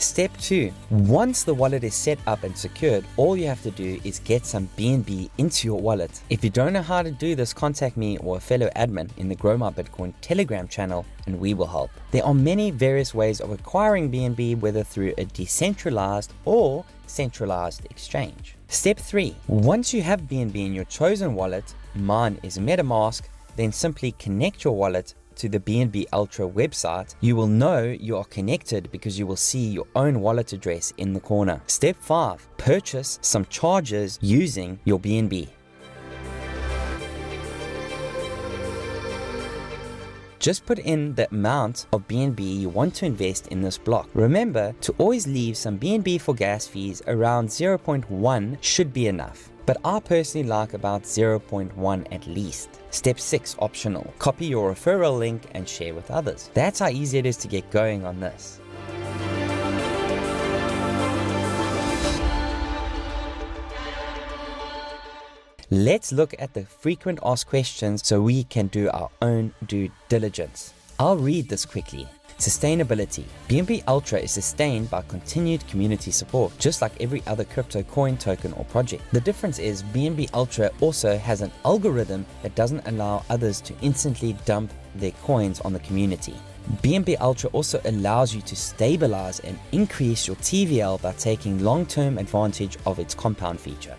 Step 2. Once the wallet is set up and secured, all you have to do is get some BNB into your wallet. If you don't know how to do this, contact me or a fellow admin in the Grow My Bitcoin Telegram channel and we will help. There are many various ways of acquiring BNB, whether through a decentralized or centralized exchange. Step 3. Once you have BNB in your chosen wallet, mine is MetaMask, then simply connect your wallet to the BNB Ultra website. You will know you are connected because you will see your own wallet address in the corner. Step 5. Purchase some charges using your BNB. Just put in the amount of BNB you want to invest in this block. Remember to always leave some BNB for gas fees. Around 0.1 should be enough, but I personally like about 0.1 at least. Step 6, optional. Copy your referral link and share with others. That's how easy it is to get going on this. Let's look at the frequent asked questions so we can do our own due diligence. I'll read this quickly. Sustainability. BNB Ultra is sustained by continued community support, just like every other crypto coin, token, or project. The difference is BNB Ultra also has an algorithm that doesn't allow others to instantly dump their coins on the community. BNB Ultra also allows you to stabilize and increase your TVL by taking long-term advantage of its compound feature.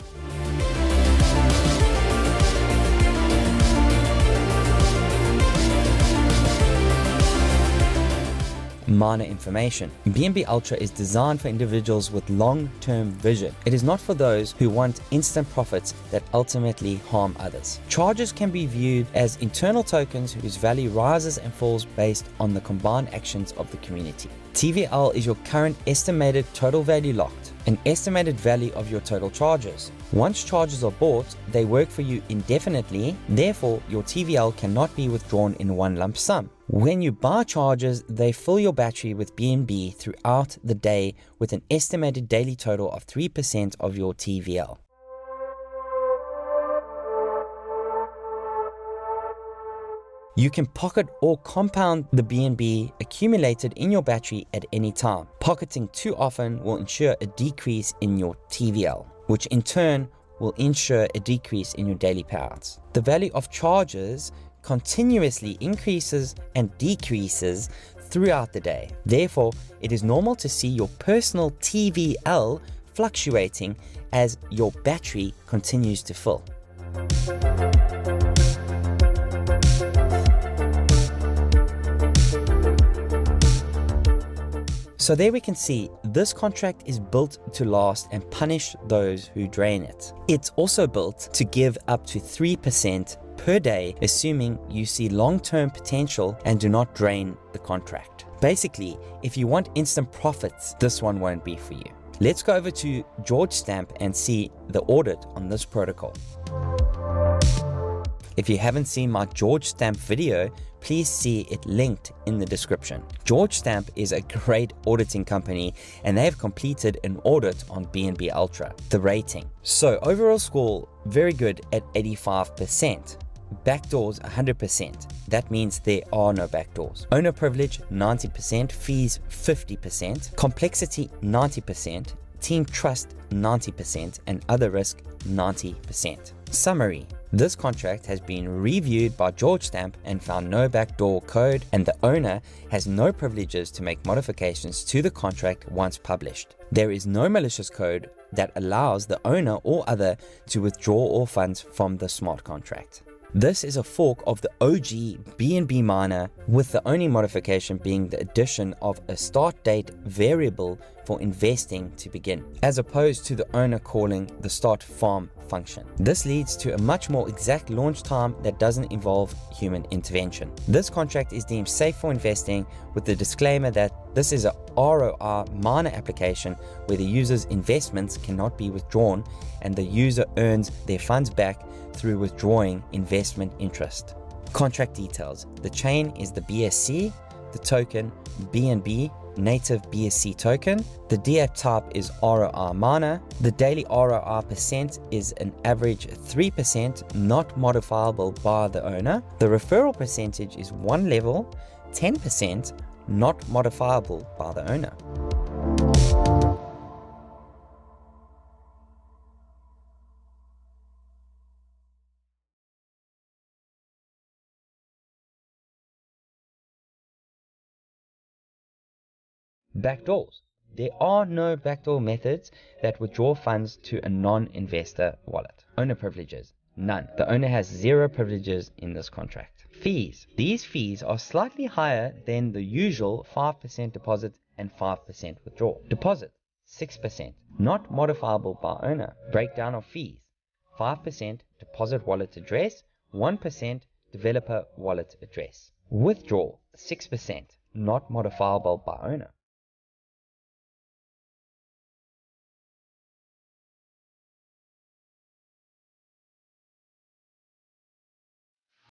Miner information. BNB Ultra is designed for individuals with long-term vision. It is not for those who want instant profits that ultimately harm others. Charges can be viewed as internal tokens whose value rises and falls based on the combined actions of the community. TVL is your current estimated total value locked, an estimated value of your total charges. Once charges are bought, they work for you indefinitely, therefore your TVL cannot be withdrawn in one lump sum. When you buy charges, they fill your battery with BNB throughout the day with an estimated daily total of 3% of your TVL. You can pocket or compound the BNB accumulated in your battery at any time. Pocketing too often will ensure a decrease in your TVL, which in turn will ensure a decrease in your daily payouts. The value of charges continuously increases and decreases throughout the day. Therefore, it is normal to see your personal TVL fluctuating as your battery continues to fill. So there we can see this contract is built to last and punish those who drain it. It's also built to give up to 3% per day, assuming you see long-term potential and do not drain the contract. Basically, if you want instant profits, this one won't be for you. Let's go over to George Stamp and see the audit on this protocol. If you haven't seen my George Stamp video, please see it linked in the description. George Stamp is a great auditing company and they have completed an audit on BNB Ultra. The rating. So overall score, very good at 85%. Backdoors 100%. That means there are no backdoors. Owner privilege 90%, fees 50%, complexity 90%, team trust 90%, and other risk 90%. Summary. This contract has been reviewed by George Stamp and found no backdoor code, and the owner has no privileges to make modifications to the contract once published. There is no malicious code that allows the owner or other to withdraw all funds from the smart contract. This is a fork of the OG BNB miner, with the only modification being the addition of a start date variable for investing to begin, as opposed to the owner calling the start farm function. This leads to a much more exact launch time that doesn't involve human intervention. This contract is deemed safe for investing, with the disclaimer that this is a ROI miner application where the user's investments cannot be withdrawn and the user earns their funds back through withdrawing investment interest. Contract details. The chain is the BSC, the token BNB, native BSC token. The DApp type is ROI miner. The daily ROI percent is an average 3%, not modifiable by the owner. The referral percentage is 1 level, 10%, not modifiable by the owner. Backdoors. There are no backdoor methods that withdraw funds to a non-investor wallet. Owner privileges. None. The owner has 0 privileges in this contract. Fees. These fees are slightly higher than the usual 5% deposit and 5% withdrawal. Deposit. 6%. Not modifiable by owner. Breakdown of fees. 5% deposit wallet address, 1% developer wallet address. Withdrawal. 6%. Not modifiable by owner.